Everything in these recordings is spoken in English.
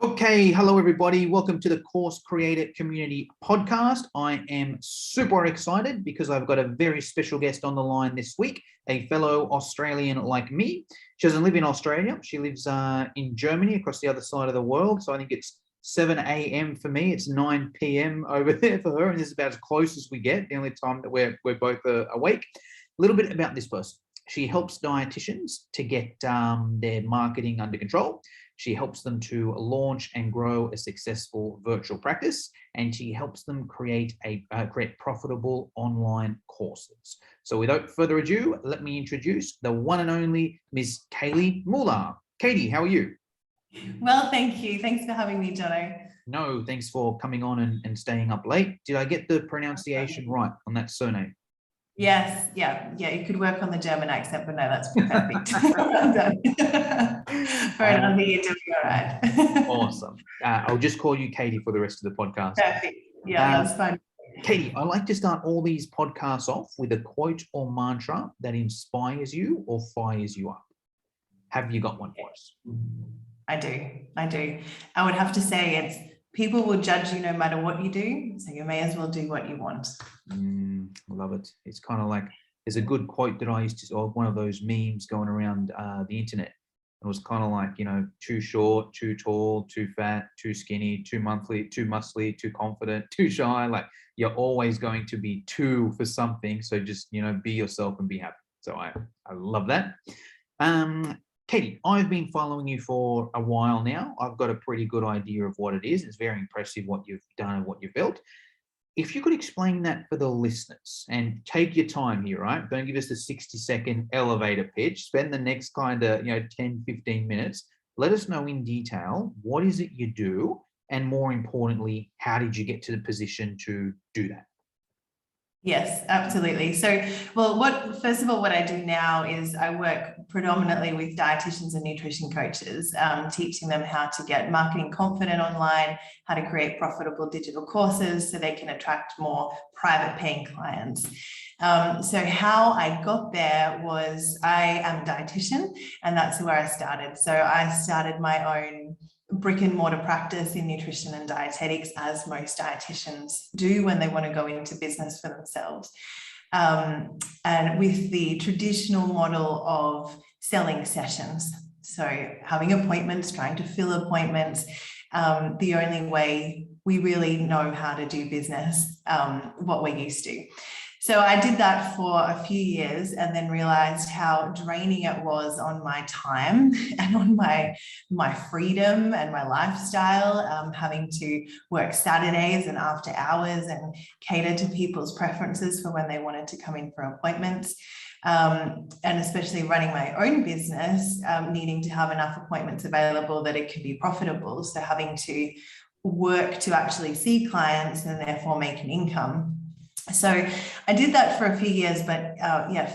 Okay, hello everybody. Welcome to the Course Creator Community Podcast. I am super excited because I've got a very special guest on the line this week, a fellow Australian like me. She doesn't live in Australia. She lives in Germany, across the other side of the world. So I think it's 7 a.m. for me. It's 9 p.m. over there for her, and this is about as close as we get, the only time that we're both awake. A little bit about this person. She helps dietitians to get their marketing under control. She helps them to launch and grow a successful virtual practice, and she helps them create profitable online courses. So without further ado, let me introduce the one and only Ms. Kaylee Muller. Katie, how are you? Well, thank you. Thanks for having me, Jono. No, thanks for coming on and staying up late. Did I get the pronunciation right on that surname? Yes, yeah. You could work on the German accent, but no, that's perfect. For another year, doing all right. Awesome. I'll just call you Katie for the rest of the podcast. Perfect. Yeah, that's fine. Katie, I like to start all these podcasts off with a quote or mantra that inspires you or fires you up. Have you got one for us? I do. I would have to say it's people will judge you no matter what you do, so you may as well do what you want. I love it. It's kind of like, there's a good quote that I used to, or one of those memes going around the internet. It was kind of like, too short, too tall, too fat, too skinny, too monthly, too muscly, too confident, too shy. Like, you're always going to be too for something. So just, be yourself and be happy. So I love that. Katie, I've been following you for a while now. I've got a pretty good idea of what it is. It's very impressive what you've done and what you've built. If you could explain that for the listeners, and take your time here, right? Don't give us the 60-second elevator pitch. Spend the next kind of 10, 15 minutes. Let us know in detail, what is it you do? And more importantly, how did you get to the position to do that? Yes, absolutely. So, first of all, what I do now is I work predominantly with dietitians and nutrition coaches, teaching them how to get marketing confident online, how to create profitable digital courses so they can attract more private paying clients. So how I got there was, I am a dietitian, and that's where I started. So I started my own brick and mortar practice in nutrition and dietetics, as most dietitians do when they want to go into business for themselves. And with the traditional model of selling sessions, so having appointments, trying to fill appointments, the only way we really know how to do business, what we're used to. So I did that for a few years and then realized how draining it was on my time and on my freedom and my lifestyle, having to work Saturdays and after hours and cater to people's preferences for when they wanted to come in for appointments. And especially running my own business, needing to have enough appointments available that it can be profitable. So having to work to actually see clients and therefore make an income. So I did that for a few years, but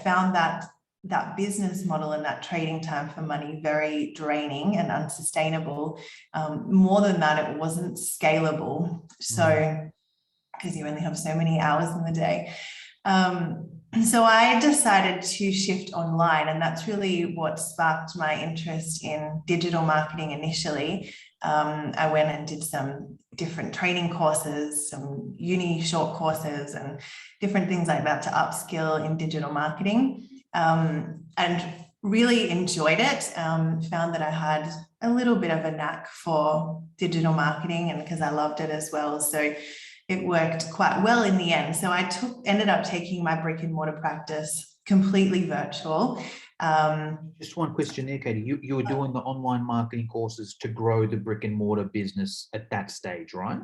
found that business model and that trading time for money very draining and unsustainable. More than that, it wasn't scalable. So, because you only have so many hours in the day. So I decided to shift online, and that's really what sparked my interest in digital marketing initially. I went and did some different training courses, some uni short courses and different things like that to upskill in digital marketing, and really enjoyed it. Found that I had a little bit of a knack for digital marketing, and because I loved it as well. So it worked quite well in the end. So I ended up taking my brick and mortar practice completely virtual. Just one question there, Katie. You were doing the online marketing courses to grow the brick and mortar business at that stage, right?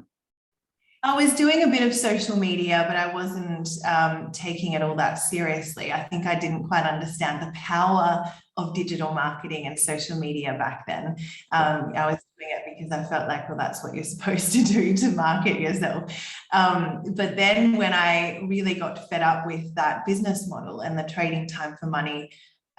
I was doing a bit of social media, but I wasn't taking it all that seriously. I think I didn't quite understand the power of digital marketing and social media back then. I was doing it because I felt like, well, that's what you're supposed to do to market yourself. But then when I really got fed up with that business model and the trading time for money,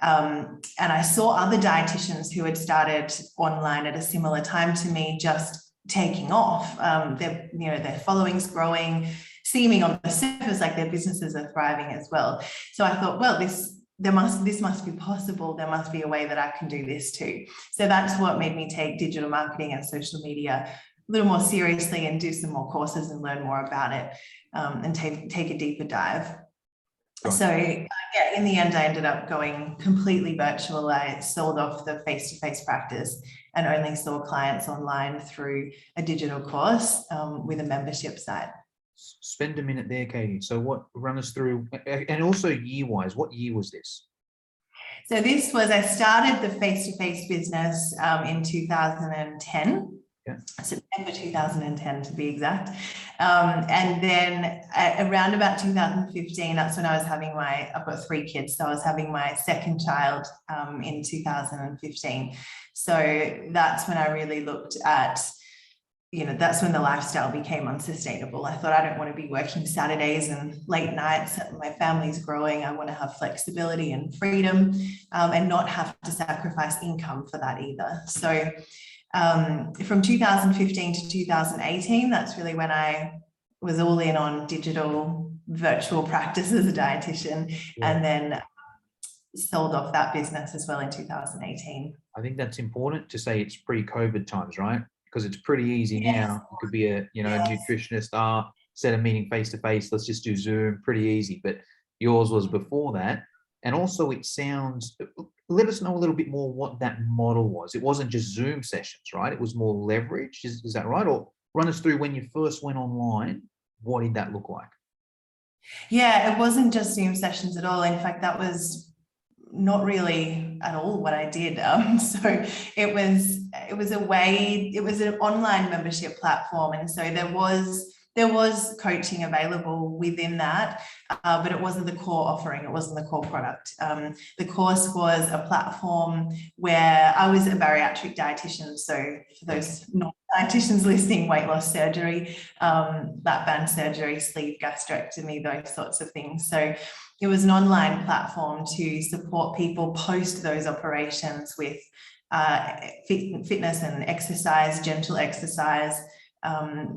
and I saw other dietitians who had started online at a similar time to me just taking off, their following's growing, seeming on the surface like their businesses are thriving as well. So I thought, well, this this must be possible. There must be a way that I can do this too. So that's what made me take digital marketing and social media a little more seriously and do some more courses and learn more about it, and take a deeper dive. Right. So yeah, in the end, I ended up going completely virtual. I sold off the face-to-face practice and only saw clients online through a digital course with a membership site. Spend a minute there, Katie. So run us through, and also year-wise, what year was this? So I started the face-to-face business in 2010. Yeah. September 2010 to be exact. And then around about 2015, that's when I've got 3 kids. So I was having my second child in 2015. So that's when I really looked at, that's when the lifestyle became unsustainable. I thought, I don't want to be working Saturdays and late nights. My family's growing. I want to have flexibility and freedom, and not have to sacrifice income for that either. So from 2015 to 2018, that's really when I was all in on digital virtual practice as a dietitian, and then sold off that business as well in 2018. I think that's important to say. It's pre-COVID times, right? Because it's pretty easy now. You could be a nutritionist, instead of meeting face to face, let's just do Zoom. Pretty easy. But yours was before that. And also it sounds, let us know a little bit more what that model was. It wasn't just Zoom sessions, right? It was more leverage. Is that right? Or run us through when you first went online, what did that look like? Yeah, it wasn't just Zoom sessions at all. In fact, that was not really at all what I did. So it was an online membership platform. And so there was coaching available within that, but it wasn't the core offering. It wasn't the core product. The course was a platform where I was a bariatric dietitian. So for those non-dietitians listening, weight loss surgery, lap band surgery, sleeve gastrectomy, those sorts of things. So it was an online platform to support people post those operations with fitness and exercise, gentle exercise,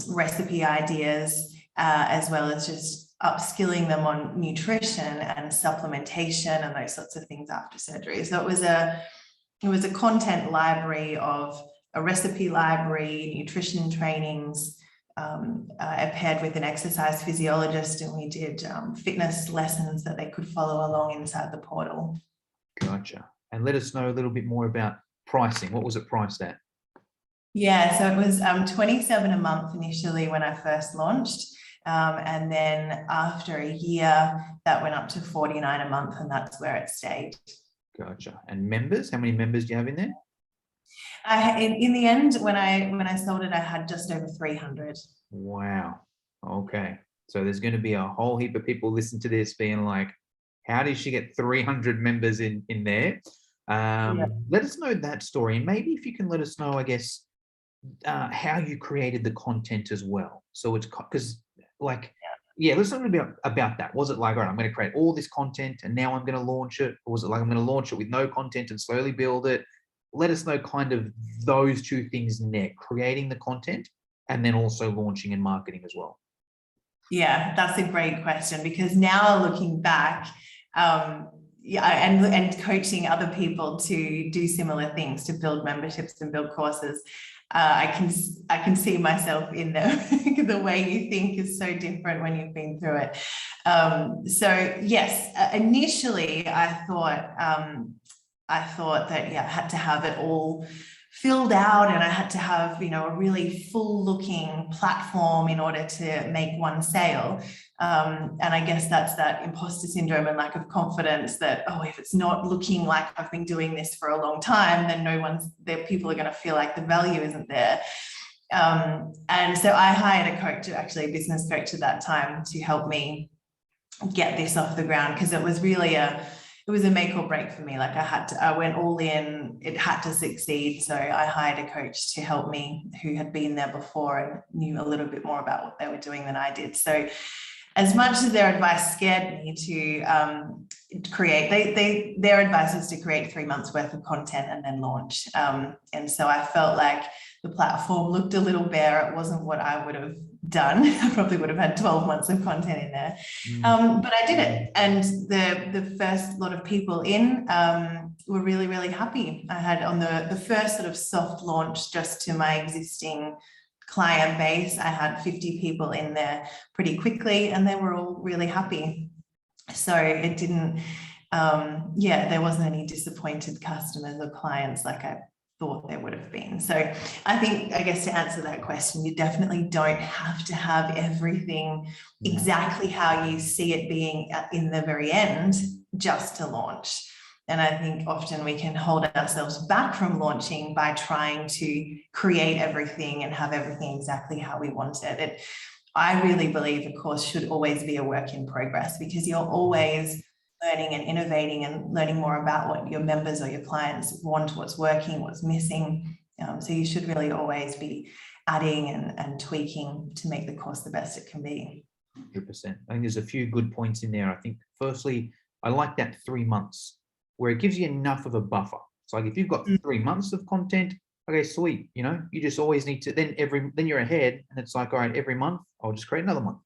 recipe ideas, as well as just upskilling them on nutrition and supplementation and those sorts of things after surgery. So it was a content library of a recipe library, nutrition trainings, paired with an exercise physiologist, and we did fitness lessons that they could follow along inside the portal. Gotcha. And let us know a little bit more about pricing. What was it priced at? Yeah, so it was $27 a month initially when I first launched. And then after a year, that went up to $49 a month, and that's where it stayed. Gotcha. And members, how many members do you have in there? In the end, when I sold it, I had just over 300. Wow. Okay. So there's going to be a whole heap of people listening to this being like, how did she get 300 members in there? Let us know that story. And maybe if you can let us know, I guess, how you created the content as well. So it's because let's talk about that. Was it like, all right, I'm going to create all this content and now I'm going to launch it? Or was it like, I'm going to launch it with no content and slowly build it? Let us know kind of those two things in there, creating the content and then also launching and marketing as well. Yeah, that's a great question, because now looking back, and coaching other people to do similar things, to build memberships and build courses, I can see myself in them. The way you think is so different when you've been through it. So yes, initially I thought that I had to have it all filled out, and I had to have, a really full looking platform in order to make one sale. And I guess that's that imposter syndrome and lack of confidence that, if it's not looking like I've been doing this for a long time, then people are going to feel like the value isn't there. And so I hired a coach, actually a business coach at that time, to help me get this off the ground, because it was really it was a make or break for me. Like I went all in, it had to succeed. So I hired a coach to help me who had been there before and knew a little bit more about what they were doing than I did. So as much as their advice scared me to create, their advice was to create 3 months worth of content and then launch. And so I felt like the platform looked a little bare. It wasn't what I would have done. I probably would have had 12 months of content in there. But I did it. And the first lot of people in were really, really happy. I had on the first sort of soft launch just to my existing client base, I had 50 people in there pretty quickly, and they were all really happy. So it didn't, there wasn't any disappointed customers or clients like I thought there would have been. So I guess to answer that question, you definitely don't have to have everything exactly how you see it being in the very end just to launch. And I think often we can hold ourselves back from launching by trying to create everything and have everything exactly how we want it. I really believe a course should always be a work in progress, because you're always learning and innovating and learning more about what your members or your clients want, what's working, what's missing. So you should really always be adding and tweaking to make the course the best it can be. 100%. I think there's a few good points in there. I think firstly, I like that 3 months, where it gives you enough of a buffer. So like if you've got 3 months of content, okay, sweet. You know, you just always need to, then you're ahead, and it's like, all right, every month I'll just create another month,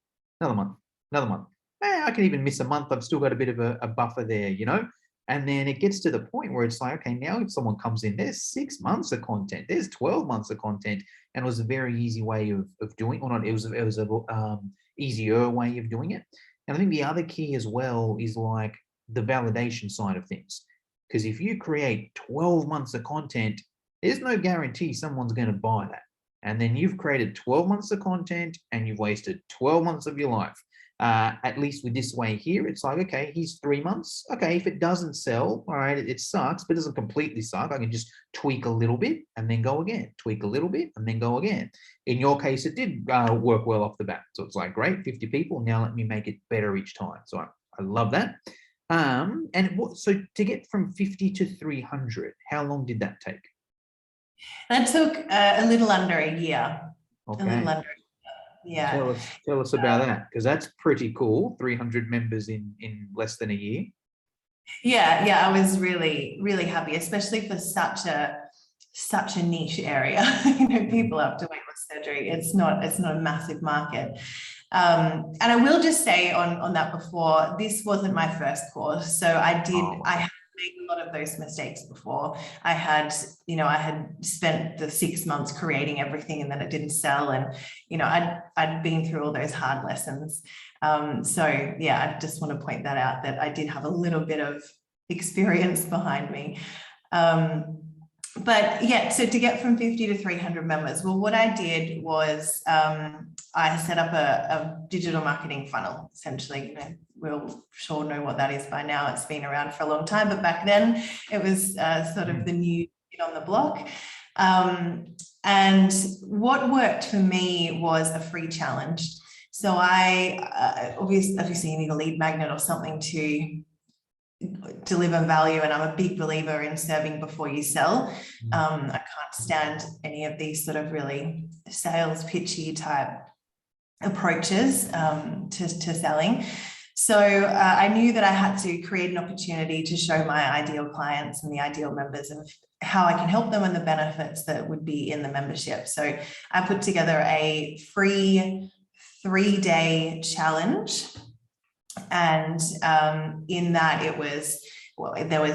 another month, another month. I can even miss a month. I've still got a bit of a buffer there, you know? And then it gets to the point where it's like, okay, now if someone comes in, there's 6 months of content, there's 12 months of content. And it was a very easy way of doing, or not, it was a easier way of doing it. And I think the other key as well is like the validation side of things. Because if you create 12 months of content, there's no guarantee someone's going to buy that. And then you've created 12 months of content and you've wasted 12 months of your life. At least with this way here, it's like, okay, here's 3 months. Okay, if it doesn't sell, all right, it sucks, but it doesn't completely suck. I can just tweak a little bit and then go again, tweak a little bit and then go again. In your case, it did work well off the bat. So it's like, great, 50 people. Now let me make it better each time. So I love that. So to get from 50 to 300, how long did that take? That took a little under a year. Okay. A little under. Yeah. Tell us about that, because that's pretty cool. 300 members in less than a year. Yeah, I was really, really happy, especially for such a niche area. You know, people after weight loss surgery, it's not a massive market. And I will just say on that before, this wasn't my first course. So I had made a lot of those mistakes before. I had spent the 6 months creating everything and then it didn't sell. And, you know, I'd been through all those hard lessons. So yeah, I just want to point that out, that I did have a little bit of experience behind me. But yeah, so to get from 50 to 300 members, well, what I did was I set up a digital marketing funnel, essentially. You know, we'll sure know what that is by now. It's been around for a long time, but back then it was sort of the new kid on the block. And what worked for me was a free challenge. So I obviously you need a lead magnet or something to deliver value, and I'm a big believer in serving before you sell. I can't stand any of these sort of really sales pitchy type approaches to selling. So I knew that I had to create an opportunity to show my ideal clients and the ideal members of how I can help them and the benefits that would be in the membership. So I put together a free 3-day challenge. And in that there was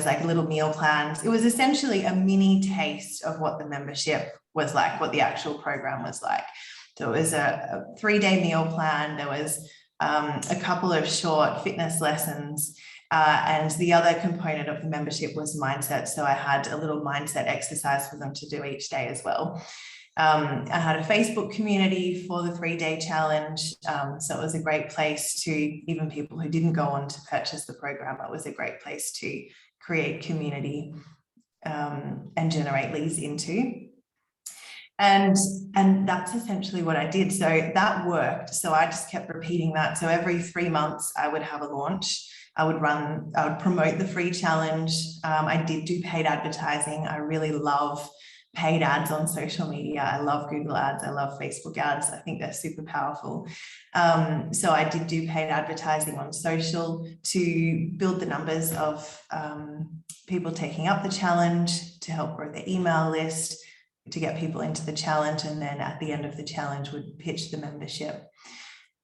like little meal plans. It was essentially a mini taste of what the membership was like, what the actual program was like. So it was a 3-day meal plan. There was a couple of short fitness lessons. And the other component of the membership was mindset. So I had a little mindset exercise for them to do each day as well. I had a Facebook community for the 3-day challenge. So it was a great place to, even people who didn't go on to purchase the program, it was a great place to create community and generate leads into. And that's essentially what I did. So that worked. So I just kept repeating that. So every 3 months I would have a launch. I would promote the free challenge. I did do paid advertising. I really love paid ads on social media. I love Google ads. I love Facebook ads. I think they're super powerful. So I did do paid advertising on social to build the numbers of people taking up the challenge, to help grow the email list, get people into the challenge, and then at the end of the challenge would pitch the membership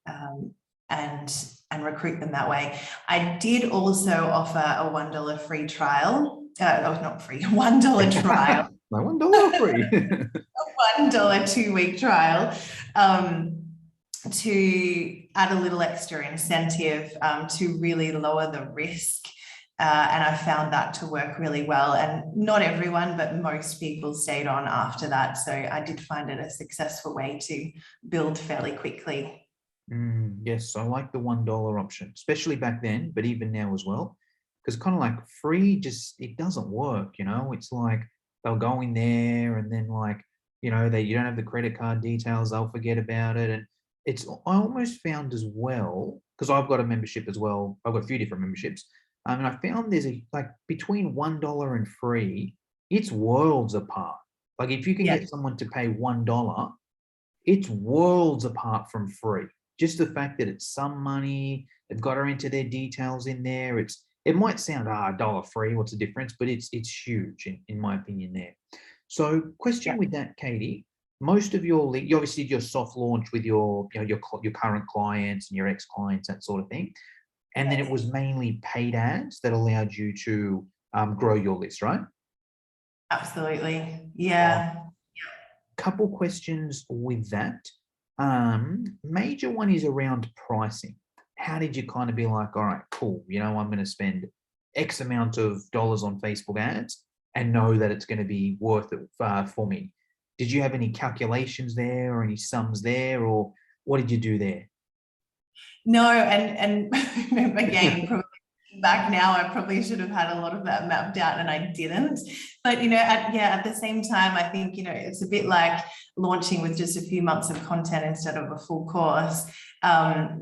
and recruit them that way. I did also offer a $1 free trial. Not free, $1 trial. My $1 free. $1 2-week trial to add a little extra incentive to really lower the risk. And I found that to work really well. And not everyone, but most people stayed on after that. So I did find it a successful way to build fairly quickly. Yes, I like the $1 option, especially back then, but even now as well. Because kind of like free, just it doesn't work, you know. It's like they'll go in there and then like, you know, you don't have the credit card details, they'll forget about it. And I almost found as well, because I've got a membership as well, I've got a few different memberships. And I found there's like between $1 and free, it's worlds apart. Like if you can get someone to pay $1, it's worlds apart from free. Just the fact that it's some money, they've got to enter their details in there. It might sound $1 free, what's the difference? But it's huge in my opinion there. So question with that, Katie, most of you obviously did your soft launch with your current clients and your ex-clients, that sort of thing. And then it was mainly paid ads that allowed you to grow your list, right? Absolutely. Yeah. Couple questions with that. Major one is around pricing. How did you kind of be like, all right, cool, you know, I'm going to spend X amount of dollars on Facebook ads and know that it's going to be worth it for me? Did you have any calculations there or any sums there, or what did you do there? No, and again, probably back now, I probably should have had a lot of that mapped out, and I didn't. But you know, at the same time, I think, you know, it's a bit like launching with just a few months of content instead of a full course.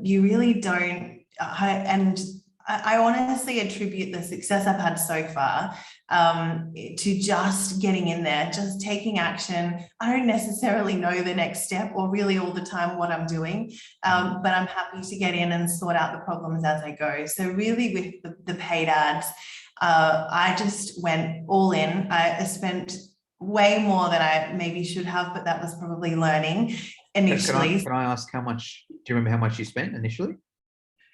You really don't, I honestly attribute the success I've had so far to just getting in there, just taking action. I don't necessarily know the next step or really all the time what I'm doing, but I'm happy to get in and sort out the problems as I go. So really with the paid ads, I just went all in. I spent way more than I maybe should have, but that was probably learning initially. Can I ask how much, do you remember how much you spent initially?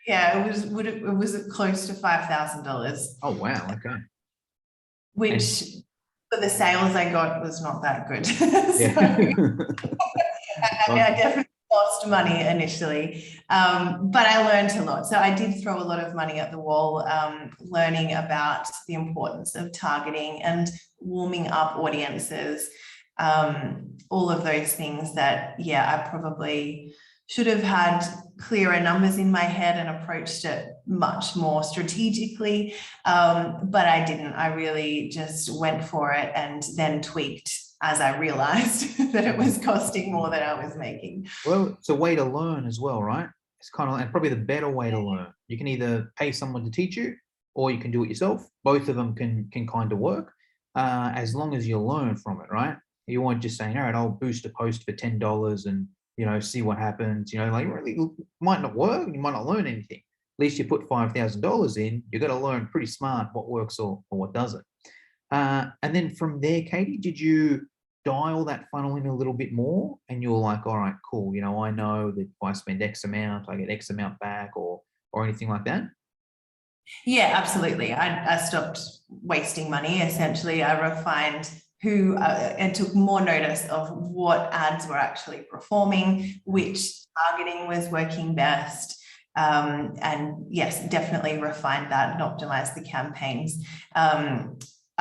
Yeah, it was close to $5,000. Oh, wow. Okay. Which for the sales I got was not that good. Yeah. I definitely lost money initially, but I learned a lot. So I did throw a lot of money at the wall, learning about the importance of targeting and warming up audiences, all of those things that, I probably should have had clearer numbers in my head and approached it much more strategically, but I didn't. I really just went for it and then tweaked as I realized that it was costing more than I was making. Well, it's a way to learn as well, right? It's kind of, and probably the better way to learn. You can either pay someone to teach you, or you can do it yourself. Both of them can kind of work, as long as you learn from it, right? You won't just saying, all right, I'll boost a post for $10 and, you know, see what happens. You know, like really might not work. You might not learn anything. At least you put $5,000 in. You got to learn pretty smart what works or what doesn't. And then from there, Katie, did you dial that funnel in a little bit more? And you're like, all right, cool. You know, I know that if I spend X amount, I get X amount back, or anything like that. Yeah, absolutely. I stopped wasting money. Essentially, I refined who and took more notice of what ads were actually performing, which targeting was working best. And yes, definitely refined that and optimized the campaigns.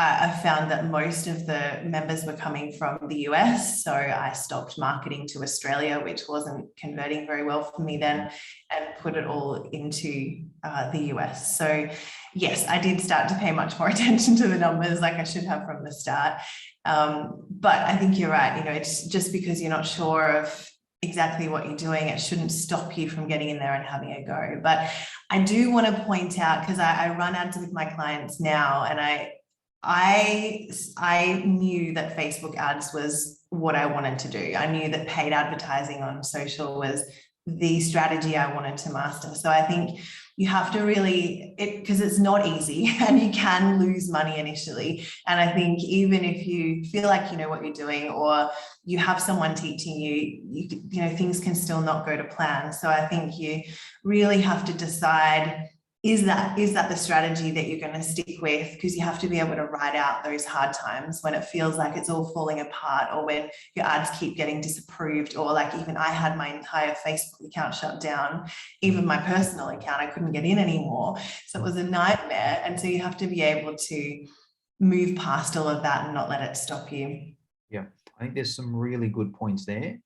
I found that most of the members were coming from the US, so I stopped marketing to Australia, which wasn't converting very well for me then, and put it all into the US. So yes, I did start to pay much more attention to the numbers, like I should have from the start. But I think you're right. You know, it's just because you're not sure of exactly what you're doing, it shouldn't stop you from getting in there and having a go. But I do want to point out, because I run ads with my clients now, and I knew that Facebook ads was what I wanted to do. I knew that paid advertising on social was the strategy I wanted to master. So I think you have to really, because it's not easy and you can lose money initially. And I think even if you feel like you know what you're doing, or you have someone teaching you know, things can still not go to plan. So I think you really have to decide, is that the strategy that you're going to stick with? Because you have to be able to ride out those hard times when it feels like it's all falling apart, or when your ads keep getting disapproved, or like even I had my entire Facebook account shut down, even my personal account, I couldn't get in anymore. So it was a nightmare. And so you have to be able to move past all of that and not let it stop you. Yeah, I think there's some really good points there.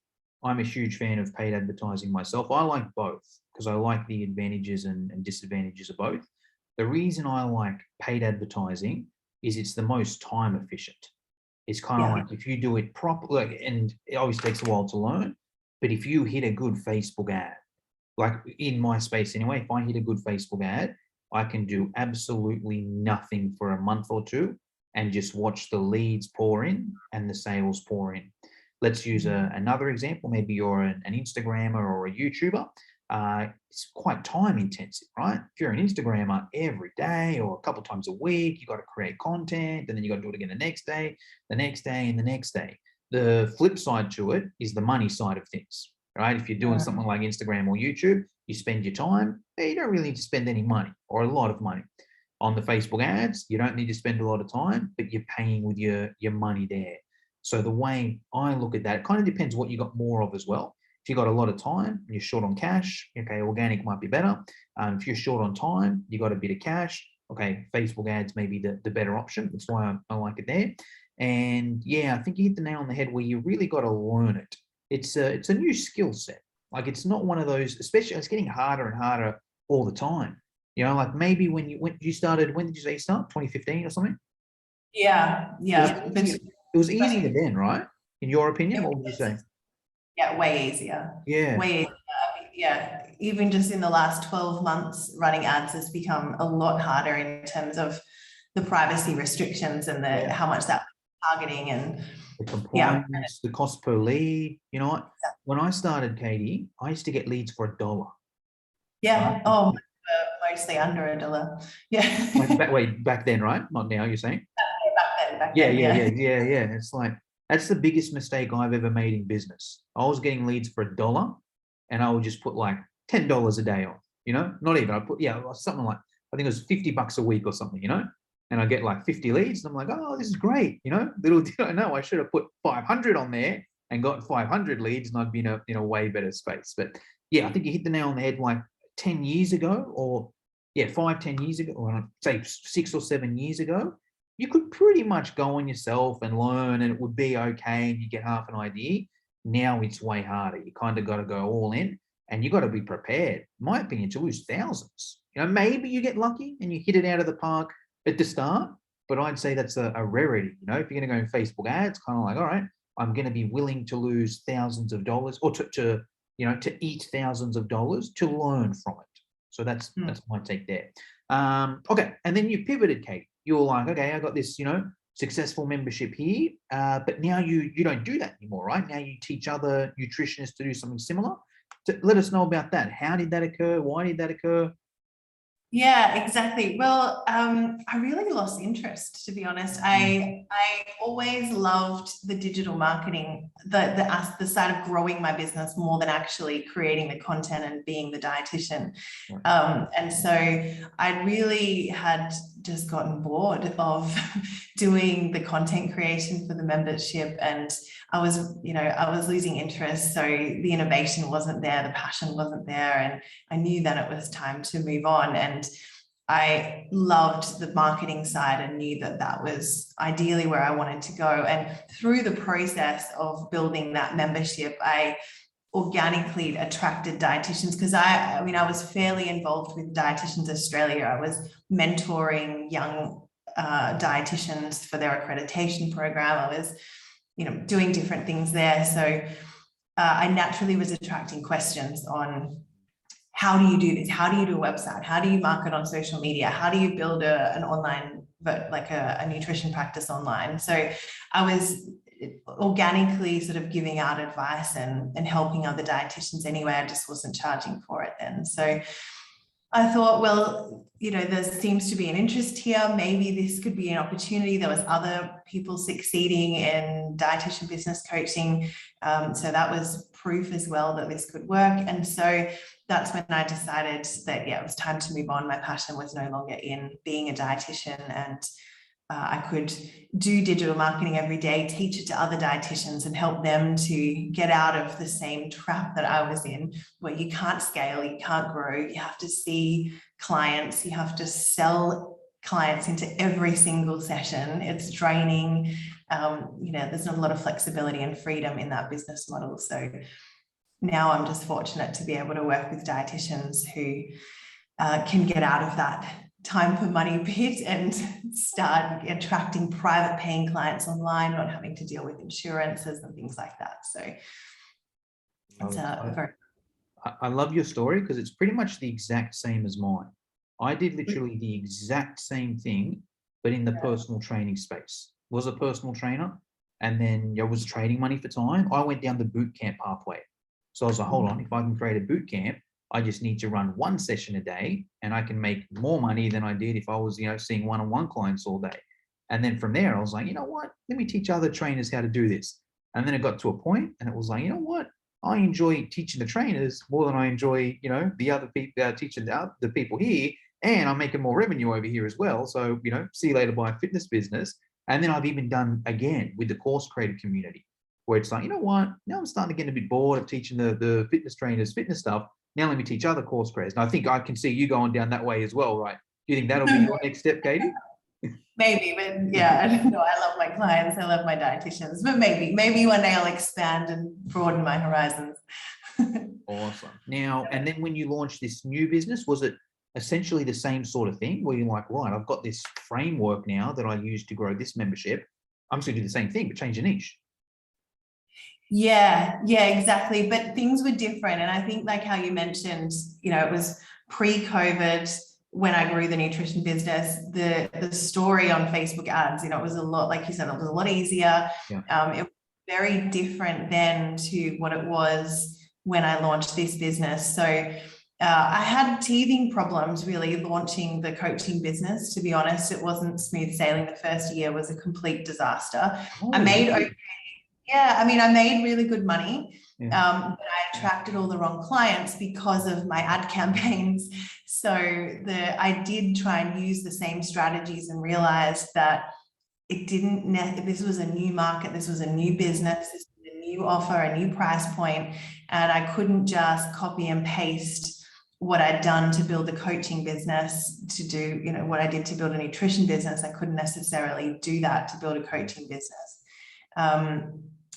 I'm a huge fan of paid advertising myself. I like both because I like the advantages and disadvantages of both. The reason I like paid advertising is it's the most time efficient. It's kind of like if you do it properly, and it always takes a while to learn, but if you hit a good Facebook ad, like in my space anyway, if I hit a good Facebook ad, I can do absolutely nothing for a month or two and just watch the leads pour in and the sales pour in. Let's use another example. Maybe you're an Instagrammer or a YouTuber. It's quite time intensive, right? If you're an Instagrammer every day or a couple of times a week, you got to create content, and then you got to do it again the next day, and the next day. The flip side to it is the money side of things, right? If you're doing something like Instagram or YouTube, you spend your time, you don't really need to spend any money or a lot of money. On the Facebook ads, you don't need to spend a lot of time, but you're paying with your money there. So the way I look at that, it kind of depends what you got more of as well. If you got a lot of time, you're short on cash, okay, organic might be better. If you're short on time, you got a bit of cash, okay, Facebook ads may be the better option. That's why I like it there. And yeah, I think you hit the nail on the head where you really got to learn it. It's a new skill set. Like it's not one of those, especially it's getting harder and harder all the time. You know, like maybe when you started, when did you say you start? 2015 or something? Yeah. It was easier then, right? In your opinion, what would you say? Yeah, way easier. Yeah. Way easier. Yeah. Even just in the last 12 months, running ads has become a lot harder in terms of the privacy restrictions and how much that targeting and the compliance, the cost per lead. You know what? When I started, Katie, I used to get leads for $1. Yeah. Oh, mostly under $1. Yeah. Back then, right? Not now, you're saying? Back then, yeah. It's like, that's the biggest mistake I've ever made in business. I was getting leads for $1 and I would just put like $10 a day on, you know, not even, I put, something like, I think it was $50 a week or something, you know, and I get like 50 leads and I'm like, oh, this is great. You know, little did I know I should have put 500 on there and got 500 leads and I'd be in a way better space. But yeah, I think you hit the nail on the head. Like 10 years ago, or 5-10 years ago, or say 6 or 7 years ago, you could pretty much go on yourself and learn and it would be okay and you get half an idea. Now it's way harder. You kind of got to go all in and you got to be prepared, in my opinion, to lose thousands. You know, maybe you get lucky and you hit it out of the park at the start, but I'd say that's a rarity. You know, if you're going to go in Facebook ads, kind of like, all right, I'm going to be willing to lose thousands of dollars or to eat thousands of dollars to learn from it. So that's my take there. Okay. And then you pivoted, Kate. You're like, okay, I got this, successful membership here, but now you don't do that anymore, right? Now you teach other nutritionists to do something similar. So let us know about that. How did that occur? Why did that occur? Yeah, exactly. Well, I really lost interest, to be honest. I always loved the digital marketing, the side of growing my business more than actually creating the content and being the dietitian. And so I really had just gotten bored of doing the content creation for the membership, and I was losing interest. So the innovation wasn't there, the passion wasn't there, and I knew that it was time to move on. And I loved the marketing side and knew that that was ideally where I wanted to go. And through the process of building that membership, I organically attracted dietitians, because I was fairly involved with Dietitians Australia. I was mentoring young dietitians for their accreditation program. I was, doing different things there. So I naturally was attracting questions on, how do you do this? How do you do a website? How do you market on social media? How do you build an online, like a nutrition practice online? So I was organically sort of giving out advice and helping other dietitians anyway. I just wasn't charging for it then. So I thought, well, there seems to be an interest here. Maybe this could be an opportunity. There was other people succeeding in dietitian business coaching. So that was proof as well that this could work. And so that's when I decided that, yeah, it was time to move on. My passion was no longer in being a dietitian, and I could do digital marketing every day, teach it to other dietitians and help them to get out of the same trap that I was in, where you can't scale, you can't grow, you have to see clients, you have to sell clients into every single session. It's draining. There's not a lot of flexibility and freedom in that business model. So now I'm just fortunate to be able to work with dietitians who can get out of that time for money bit and start attracting private paying clients online, not having to deal with insurances and things like that. So it's I love your story, because it's pretty much the exact same as mine. I did literally the exact same thing, but in the personal training space. Was a personal trainer, and then I was trading money for time. I went down the boot camp pathway. So I was like, hold on, if I can create a boot camp, I just need to run one session a day, and I can make more money than I did if I was, seeing one-on-one clients all day. And then from there, I was like, you know what? Let me teach other trainers how to do this. And then it got to a point, and it was like, you know what? I enjoy teaching the trainers more than I enjoy, the other people teaching the people here, and I'm making more revenue over here as well. So, see you later, buy a fitness business. And then I've even done again with the course creator community, where it's like, you know what? Now I'm starting to get a bit bored of teaching the fitness trainers fitness stuff. Now let me teach other course creators. And I think I can see you going down that way as well, right? Do you think that'll be your next step, Katie? Maybe, but yeah, I don't know. I love my clients. I love my dietitians, but maybe one day I'll expand and broaden my horizons. Awesome. Now, and then when you launched this new business, was it essentially the same sort of thing where you're like, right, I've got this framework now that I use to grow this membership. I'm just going to do the same thing, but change the niche. Yeah, exactly. But things were different. And I think, like how you mentioned, it was pre-COVID when I grew the nutrition business. The story on Facebook ads, it was a lot, like you said, it was a lot easier. Yeah. It was very different then to what it was when I launched this business. So I had teething problems really launching the coaching business. To be honest, it wasn't smooth sailing. The first year was a complete disaster. I made I made really good money, but I attracted all the wrong clients because of my ad campaigns. So I did try and use the same strategies and realized that this was a new market, this was a new business, this was a new offer, a new price point, and I couldn't just copy and paste what I'd done to build a coaching business to do, what I did to build a nutrition business. I couldn't necessarily do that to build a coaching business.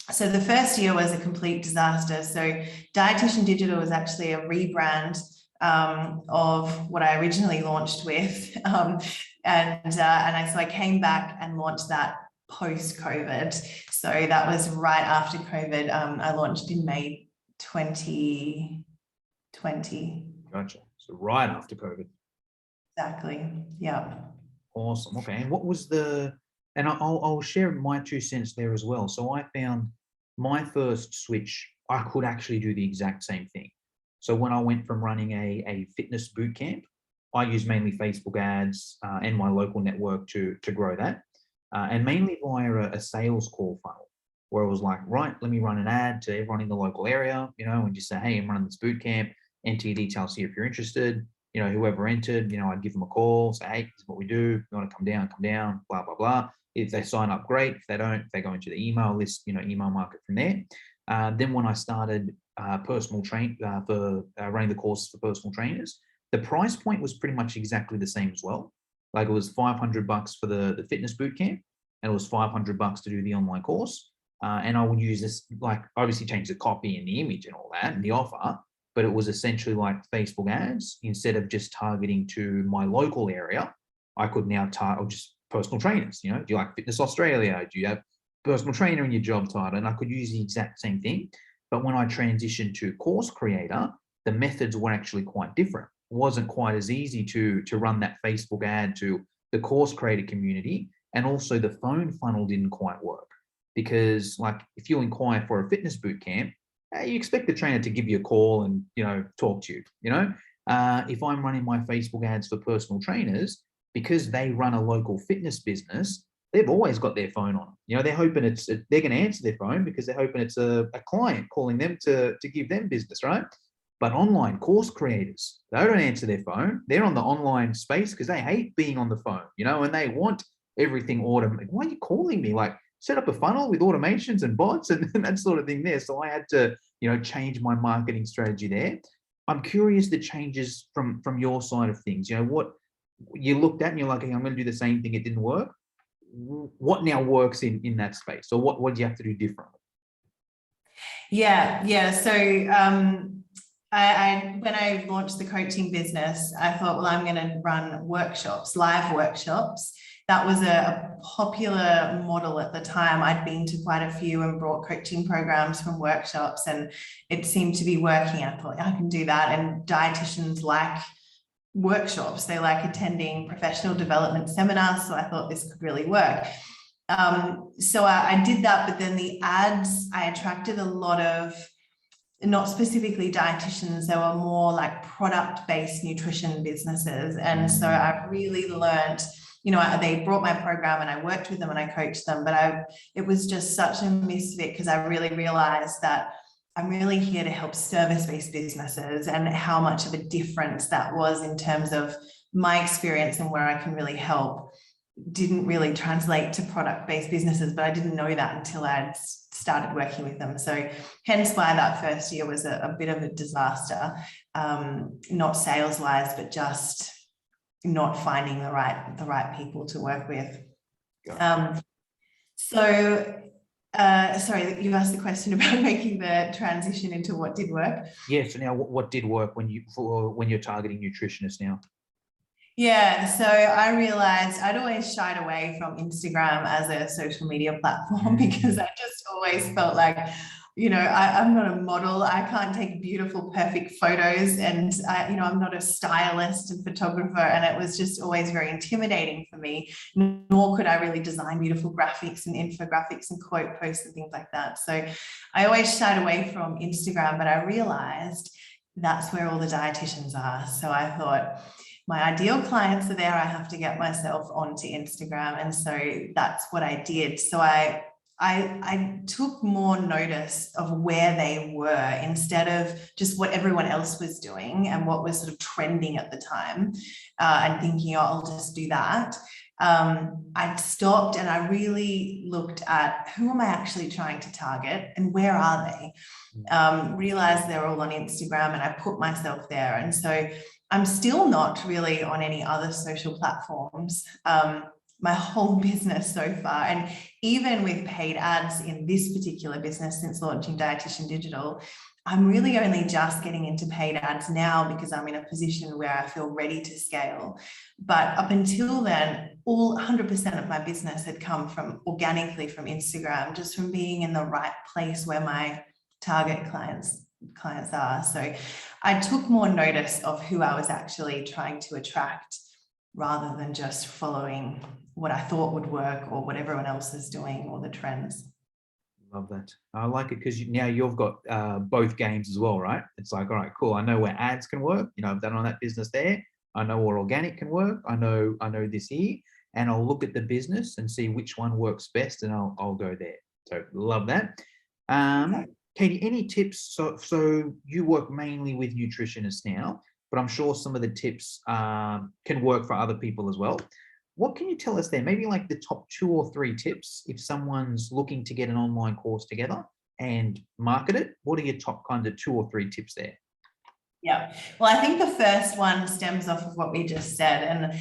So the first year was a complete disaster. So Dietitian Digital was actually a rebrand of what I originally launched with. So I came back and launched that post-COVID. So that was right after COVID. I launched in May 2020. Gotcha. So right after COVID. Exactly. Yeah. Awesome. Okay. And what was and I'll share my 2 cents there as well. So I found my first switch, I could actually do the exact same thing. So when I went from running a fitness boot camp, I used mainly Facebook ads and my local network to grow that, and mainly via a sales call funnel, where it was like, right, let me run an ad to everyone in the local area, and just say, hey, I'm running this boot camp, enter your details here if you're interested. Whoever entered, I'd give them a call, say, hey, this is what we do. If you want to come down, blah, blah, blah. If they sign up, great. If they don't, if they go into the email list, email market from there. Then when I started personal train for running the courses for personal trainers, the price point was pretty much exactly the same as well. Like it was $500 for the fitness boot camp, and it was $500 to do the online course. And I would use this, like obviously change the copy and the image and all that and the offer, but it was essentially like Facebook ads. Instead of just targeting to my local area, I could now target just personal trainers. Do you like Fitness Australia? Do you have personal trainer in your job title? And I could use the exact same thing. But when I transitioned to course creator, the methods were actually quite different. It wasn't quite as easy to run that Facebook ad to the course creator community. And also the phone funnel didn't quite work, because like if you inquire for a fitness boot camp, you expect the trainer to give you a call and, talk to you, if I'm running my Facebook ads for personal trainers, because they run a local fitness business, they've always got their phone on. You know, they're hoping they're going to answer their phone because they're hoping it's a client calling them to give them business, right? But online course creators, they don't answer their phone. They're on the online space because they hate being on the phone, you know, and they want everything automated. Why are you calling me? Like, set up a funnel with automations and bots and that sort of thing there. So I had to, you know, change my marketing strategy there. I'm curious the changes from your side of things. You know, what you looked at and you're like, hey, I'm going to do the same thing. It didn't work. What now works in that space? So what do you have to do differently? Yeah. So I when I launched the coaching business, I thought, well, I'm going to run workshops, live workshops. That was a popular model at the time. I'd been to quite a few and brought coaching programs from workshops, and it seemed to be working. I thought, I can do that. And dietitians like workshops. They like attending professional development seminars. So I thought this could really work. So I did that, but then the ads, I attracted a lot of, not specifically dietitians, they were more like product-based nutrition businesses. And so I really learned, you know, they brought my program and I worked with them and I coached them, but it was just such a misfit because I really realized that I'm really here to help service-based businesses, and how much of a difference that was in terms of my experience and where I can really help didn't really translate to product-based businesses, but I didn't know that until I started working with them. So hence why that first year was a bit of a disaster, not sales-wise, but just not finding the right people to work with. Sorry, you asked the question about making the transition into what did work. Yes. So now what did work when you're targeting nutritionists now? Yeah, so I realized I'd always shied away from Instagram as a social media platform because I just always felt like, you know, I'm not a model. I can't take beautiful, perfect photos, and I'm not a stylist and photographer, and it was just always very intimidating for me. Nor could I really design beautiful graphics and infographics and quote posts and things like that. So I always shied away from Instagram, but I realized that's where all the dietitians are. So I thought, my ideal clients are there. I have to get myself onto Instagram. And so that's what I did. So I took more notice of where they were instead of just what everyone else was doing and what was sort of trending at the time, and thinking, oh, I'll just do that. I stopped and I really looked at who am I actually trying to target and where are they? Realized they're all on Instagram, and I put myself there. And so I'm still not really on any other social platforms. My whole business so far, and even with paid ads in this particular business since launching Dietitian Digital, I'm really only just getting into paid ads now because I'm in a position where I feel ready to scale. But up until then, all 100% of my business had come from organically from Instagram, just from being in the right place where my target clients are. So I took more notice of who I was actually trying to attract, rather than just following what I thought would work or what everyone else is doing or the trends. Love that. I like it because now you've got both games as well, right? It's like, all right, cool. I know where ads can work. You know, I've done on that business there. I know where organic can work. I know this here, and I'll look at the business and see which one works best, and I'll go there. So love that. Katie, any tips? So you work mainly with nutritionists now, but I'm sure some of the tips can work for other people as well. What can you tell us there? Maybe like the top 2 or 3 tips if someone's looking to get an online course together and market it. What are your top kind of 2 or 3 tips there? Yeah, well, I think the first one stems off of what we just said. And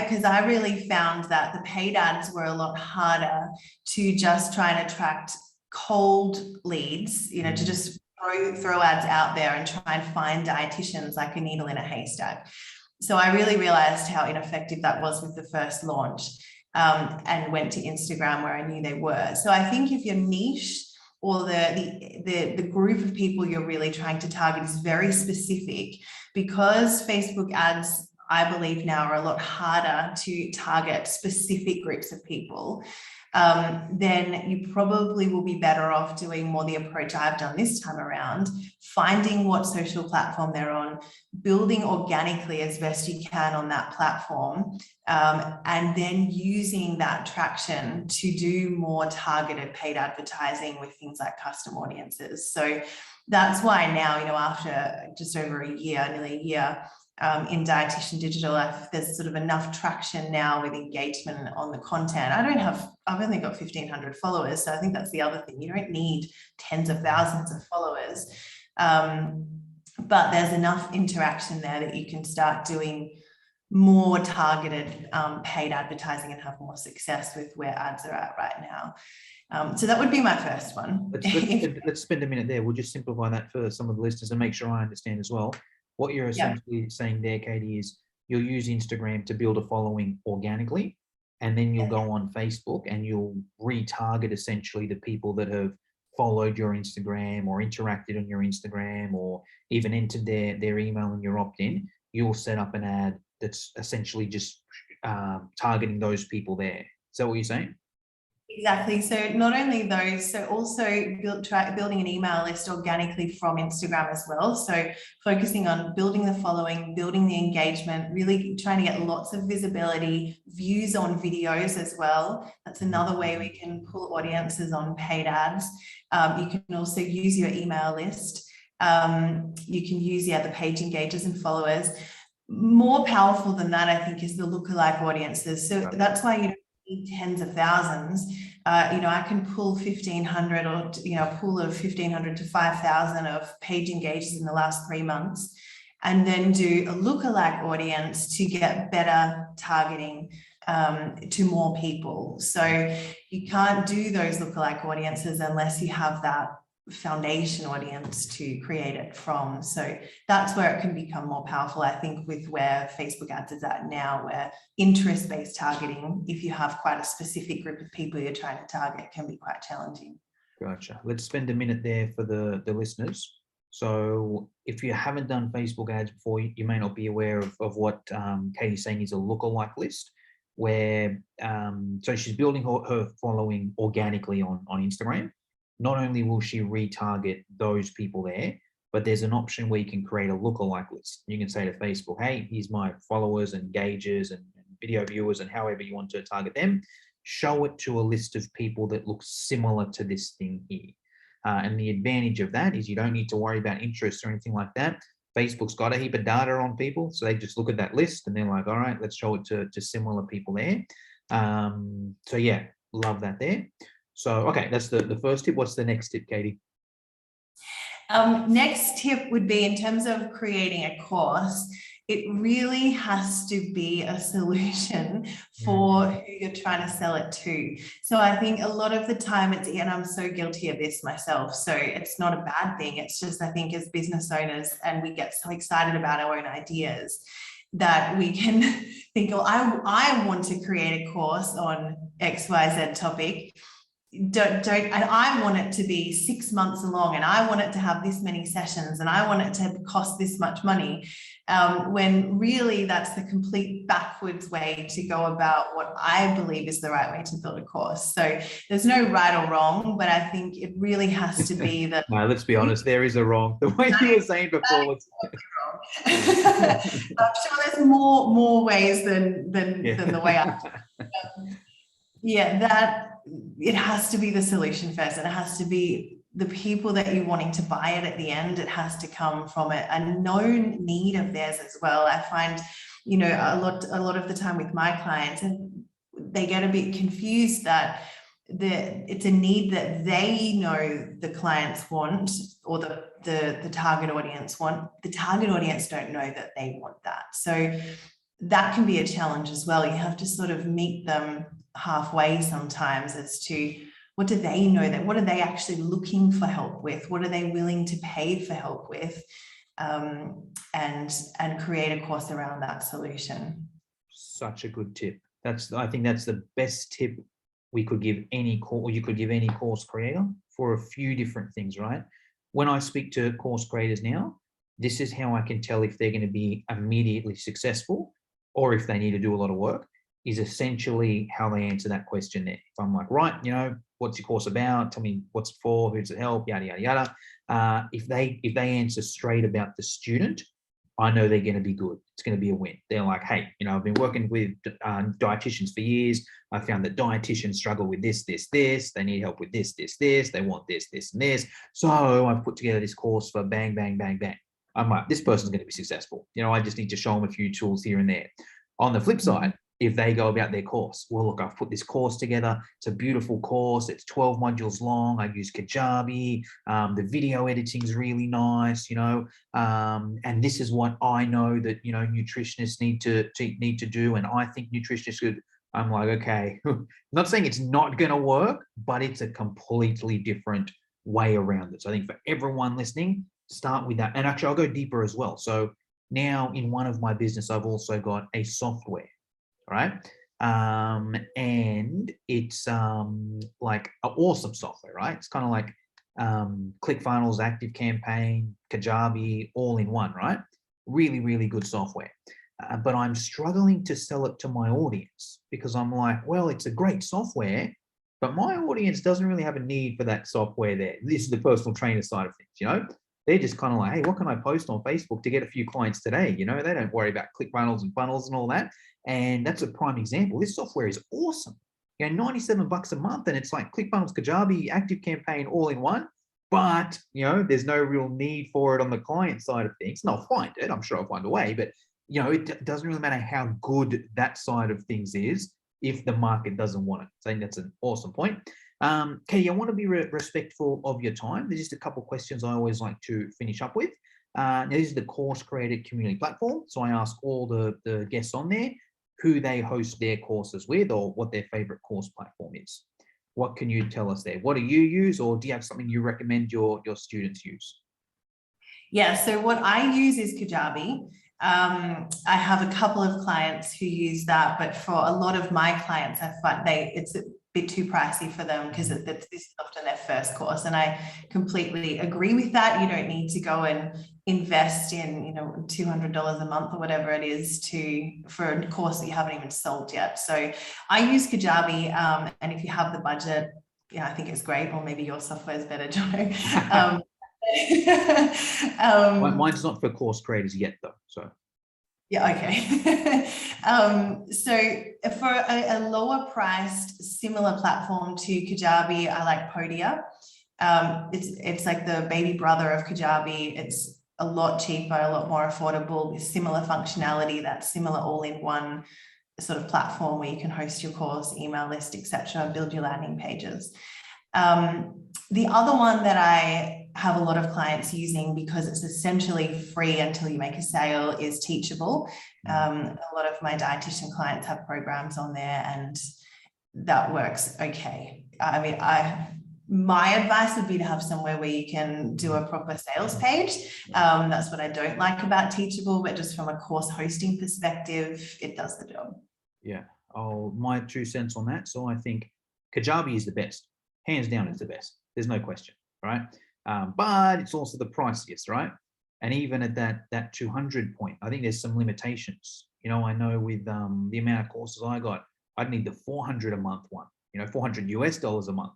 because I really found that the paid ads were a lot harder to just try and attract cold leads, you know, to just throw ads out there and try and find dietitians like a needle in a haystack. So I really realized how ineffective that was with the first launch, and went to Instagram where I knew they were. So I think if your niche or the group of people you're really trying to target is very specific, because Facebook ads, I believe now, are a lot harder to target specific groups of people. then you probably will be better off doing more the approach I've done this time around, finding what social platform they're on, building organically as best you can on that platform, and then using that traction to do more targeted paid advertising with things like custom audiences. So that's why now, after just over a year, nearly a year, in Dietitian Digital, there's sort of enough traction now with engagement on the content. I've only got 1,500 followers. So I think that's the other thing. You don't need tens of thousands of followers. But there's enough interaction there that you can start doing more targeted paid advertising and have more success with where ads are at right now. So that would be my first one. Let's spend a minute there. We'll just simplify that for some of the listeners and make sure I understand as well. What you're essentially saying there, Katie, is you'll use Instagram to build a following organically, and then you'll go on Facebook and you'll retarget essentially the people that have followed your Instagram or interacted on your Instagram or even entered their email in your opt-in. You'll set up an ad that's essentially just targeting those people there. Is that what you're saying? Exactly. So not only those, so also building an email list organically from Instagram as well. So focusing on building the following, building the engagement, really trying to get lots of visibility, views on videos as well. That's another way we can pull audiences on paid ads. You can also use your email list. You can use the page engagers and followers. More powerful than that, I think, is the lookalike audiences. So that's why you don't need tens of thousands. I can pull 1,500 or a pool of 1,500 to 5,000 of page engagers in the last 3 months, and then do a lookalike audience to get better targeting to more people. So you can't do those lookalike audiences unless you have that foundation audience to create it from. So that's where it can become more powerful, I think, with where Facebook ads is at now, where interest-based targeting, if you have quite a specific group of people you're trying to target, can be quite challenging. Gotcha. Let's spend a minute there for the listeners. So if you haven't done Facebook ads before, you may not be aware of what Katie's saying is a lookalike list, where so she's building her following organically on Instagram. Not only will she retarget those people there, but there's an option where you can create a lookalike list. You can say to Facebook, hey, here's my followers and engagers and video viewers and however you want to target them. Show it to a list of people that look similar to this thing here. And the advantage of that is you don't need to worry about interests or anything like that. Facebook's got a heap of data on people. So they just look at that list and they're like, all right, let's show it to similar people there. So yeah, love that there. So, okay, that's the first tip. What's the next tip, Katie? Next tip would be, in terms of creating a course, it really has to be a solution for who you're trying to sell it to. So I think a lot of the time and I'm so guilty of this myself, so it's not a bad thing. It's just, I think, as business owners, and we get so excited about our own ideas, that we can think, oh, I want to create a course on XYZ topic. And I want it to be 6 months long, and I want it to have this many sessions, and I want it to cost this much money, when really that's the complete backwards way to go about what I believe is the right way to build a course. So there's no right or wrong, but I think it really has to be that. No, let's be honest, there is a wrong. The way you were saying before was I'm sure there's more ways than the way I that it has to be the solution first, and it has to be the people that you're wanting to buy it at the end. It has to come from a known need of theirs as well. I find, a lot of the time with my clients, and they get a bit confused that it's a need that they know the clients want, or the target audience want. The target audience don't know that they want that. So that can be a challenge as well. You have to sort of meet them halfway sometimes as to what do they know, that what are they actually looking for help with, what are they willing to pay for help with, and create a course around that solution. Such a good tip. I think that's the best tip we could give any course, or you could give any course creator, for a few different things, right? When I speak to course creators now, this is how I can tell if they're going to be immediately successful or if they need to do a lot of work. is essentially how they answer that question there. If I'm like, right, you know, what's your course about? Tell me what's it for, who does it help, yada, yada, yada. If they answer straight about the student, I know they're going to be good. It's going to be a win. They're like, hey, you know, I've been working with dietitians for years. I found that dietitians struggle with this, this, this. They need help with this, this, this. They want this, this, and this. So I've put together this course for bang, bang, bang, bang. I'm like, this person's going to be successful. You know, I just need to show them a few tools here and there. On the flip side, if they go about their course, well, look, I've put this course together. It's a beautiful course. It's 12 modules long. I use Kajabi. The video editing is really nice, you know, and this is what I know that, you know, nutritionists need to do. And I think nutritionists should. I'm like, okay, I'm not saying it's not going to work, but it's a completely different way around it. So I think for everyone listening, start with that. And actually, I'll go deeper as well. So now in one of my business, I've also got a software. Right. And it's like an awesome software, right? It's kind of like ClickFunnels, ActiveCampaign, Kajabi, all in one, right? Really, really good software. But I'm struggling to sell it to my audience because I'm like, well, it's a great software, but my audience doesn't really have a need for that software there. This is the personal trainer side of things, you know? They're just kind of like, hey, what can I post on Facebook to get a few clients today? You know, they don't worry about ClickFunnels and funnels and all that. And that's a prime example. This software is awesome. You know, $97 a month, and it's like ClickFunnels, Kajabi, ActiveCampaign all in one. But, you know, there's no real need for it on the client side of things. And I'll find it. I'm sure I'll find a way. But, you know, it doesn't really matter how good that side of things is if the market doesn't want it. So I think that's an awesome point. Katie, I want to be respectful of your time. There's just a couple of questions I always like to finish up with. Now, this is the Course Creator Community Platform. So I ask all the guests on there who they host their courses with or what their favorite course platform is. What can you tell us there? What do you use, or do you have something you recommend your students use? Yeah, so what I use is Kajabi. I have a couple of clients who use that, but for a lot of my clients, I find it's a bit too pricey for them because this is often their first course. And I completely agree with that. You don't need to go and invest in, you know, $200 a month or whatever it is for a course that you haven't even sold yet. So I use Kajabi, and if you have the budget, yeah, I think it's great. Or maybe your software is better, Jono. Mine's not for course creators yet, though. So yeah, okay. So for a lower priced similar platform to Kajabi, I like Podia. It's like the baby brother of Kajabi. It's a lot cheaper, a lot more affordable, with similar functionality, that similar all-in-one sort of platform where you can host your course, email list, etc., build your landing pages. The other one that I have a lot of clients using, because it's essentially free until you make a sale, is Teachable. A lot of my dietitian clients have programs on there, and that works okay. I mean, my advice would be to have somewhere where you can do a proper sales page. That's what I don't like about Teachable, but just from a course hosting perspective, it does the job. Yeah, my 2 cents on that. So I think Kajabi is the best. Hands down, it's the best. There's no question, right? But it's also the priciest, right? And even at that 200 point, I think there's some limitations. You know, I know with the amount of courses I got, I'd need the 400 a month one, you know, $400 US a month.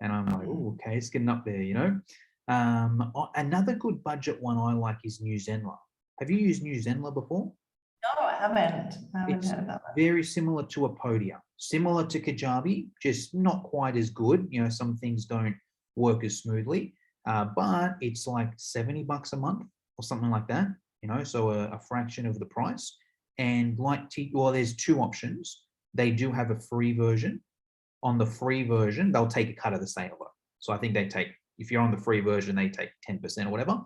And I'm like, oh, okay, it's getting up there, you know. Another good budget one I like is New Zenler. Have you used New Zenler before? No, I haven't. It's heard about that. Very similar to a Podia, similar to Kajabi, just not quite as good. You know, some things don't work as smoothly, but it's like $70 a month or something like that. You know, so a fraction of the price. And like there's 2 options. They do have a free version. On the free version, they'll take a cut of the sale. So I think if you're on the free version, they take 10% or whatever,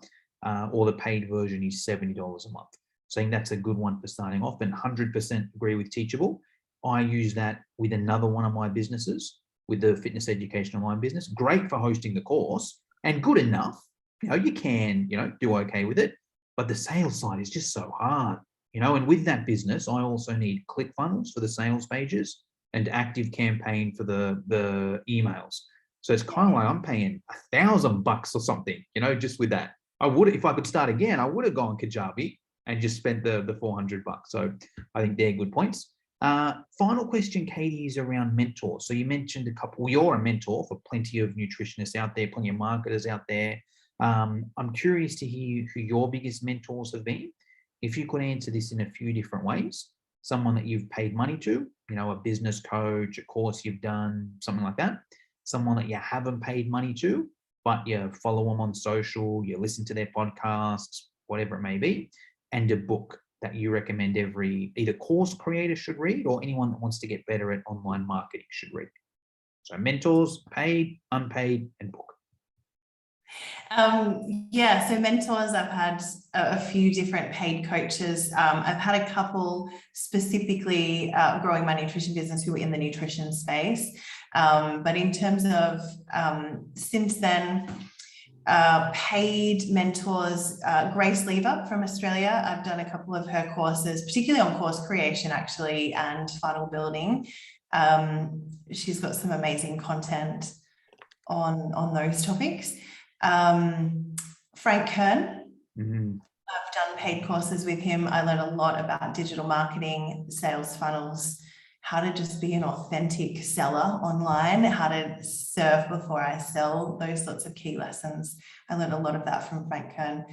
or the paid version is $70 a month. So I think that's a good one for starting off, and 100% agree with Teachable. I use that with another one of my businesses, with the fitness education online business. Great for hosting the course and good enough. You know, you can, you know, do okay with it, but the sales side is just so hard, you know, and with that business, I also need ClickFunnels for the sales pages and ActiveCampaign for the emails. So it's kind of like I'm paying $1,000 or something, you know, just with that. I would, if I could start again, I would have gone Kajabi and just spent the $400. So I think they're good points. Final question, Katie, is around mentors. So you mentioned a couple, you're a mentor for plenty of nutritionists out there, plenty of marketers out there. I'm curious to hear who your biggest mentors have been. If you could answer this in a few different ways, someone that you've paid money to, you know, a business coach, a course you've done, something like that. Someone that you haven't paid money to, but you follow them on social, you listen to their podcasts, whatever it may be, and a book that you recommend every either course creator should read or anyone that wants to get better at online marketing should read. So mentors, paid, unpaid, and book. Yeah, so mentors, I've had a few different paid coaches. I've had a couple specifically growing my nutrition business who were in the nutrition space. But in terms of since then, paid mentors, Grace Lever from Australia. I've done a couple of her courses, particularly on course creation actually, and funnel building. She's got some amazing content on those topics. Frank Kern. I've done paid courses with him. I learned a lot about digital marketing, sales funnels, how to just be an authentic seller online, how to serve before I sell, those sorts of key lessons. I learned a lot of that from Frank Kern.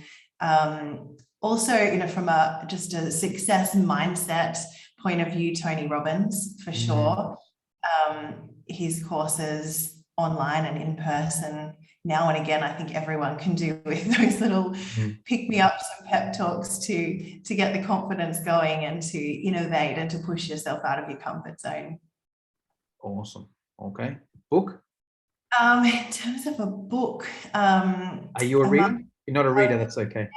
Also, you know, from just a success mindset point of view, Tony Robbins, for sure. His courses online and in person, now and again, I think everyone can do with those little pick-me-ups and pep talks to get the confidence going and to innovate and to push yourself out of your comfort zone. Awesome. Okay. Book? In terms of a book, are you a reader? You're not a reader, that's okay.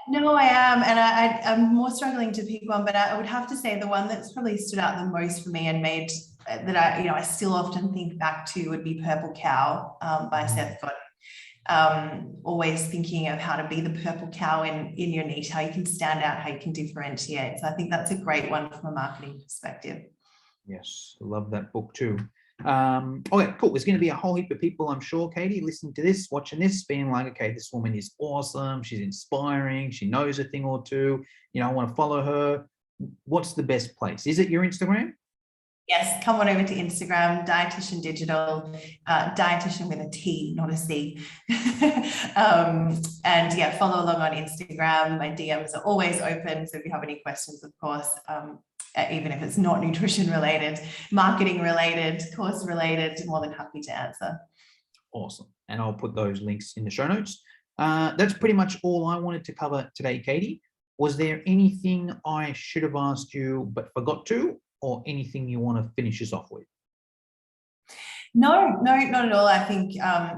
No, I am, and I'm more struggling to pick one, but I would have to say the one that's probably stood out the most for me and made that I still often think back to would be Purple Cow by Seth Godin. Always thinking of how to be the purple cow in your niche, how you can stand out, how you can differentiate. So I think that's a great one from a marketing perspective. Yes, love that book too. Okay, cool. There's going to be a whole heap of people, I'm sure, Katie, listening to this, watching this, being like, okay, this woman is awesome. She's inspiring. She knows a thing or two. You know, I want to follow her. What's the best place? Is it your Instagram? Yes, come on over to Instagram, Dietitian Digital, dietitian with a T, not a C. And yeah, follow along on Instagram. My DMs are always open. So if you have any questions, of course, even if it's not nutrition related, marketing related, course related, more than happy to answer. Awesome. And I'll put those links in the show notes. That's pretty much all I wanted to cover today, Katie. Was there anything I should have asked you but forgot to? Or anything you want to finish us off with? No, not at all. I think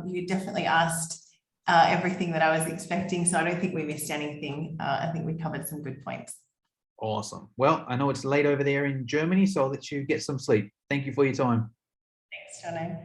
you definitely asked everything that I was expecting, so I don't think we missed anything. I think we covered some good points. Awesome. Well, I know it's late over there in Germany, so I'll let you get some sleep. Thank you for your time. Thanks, Jono.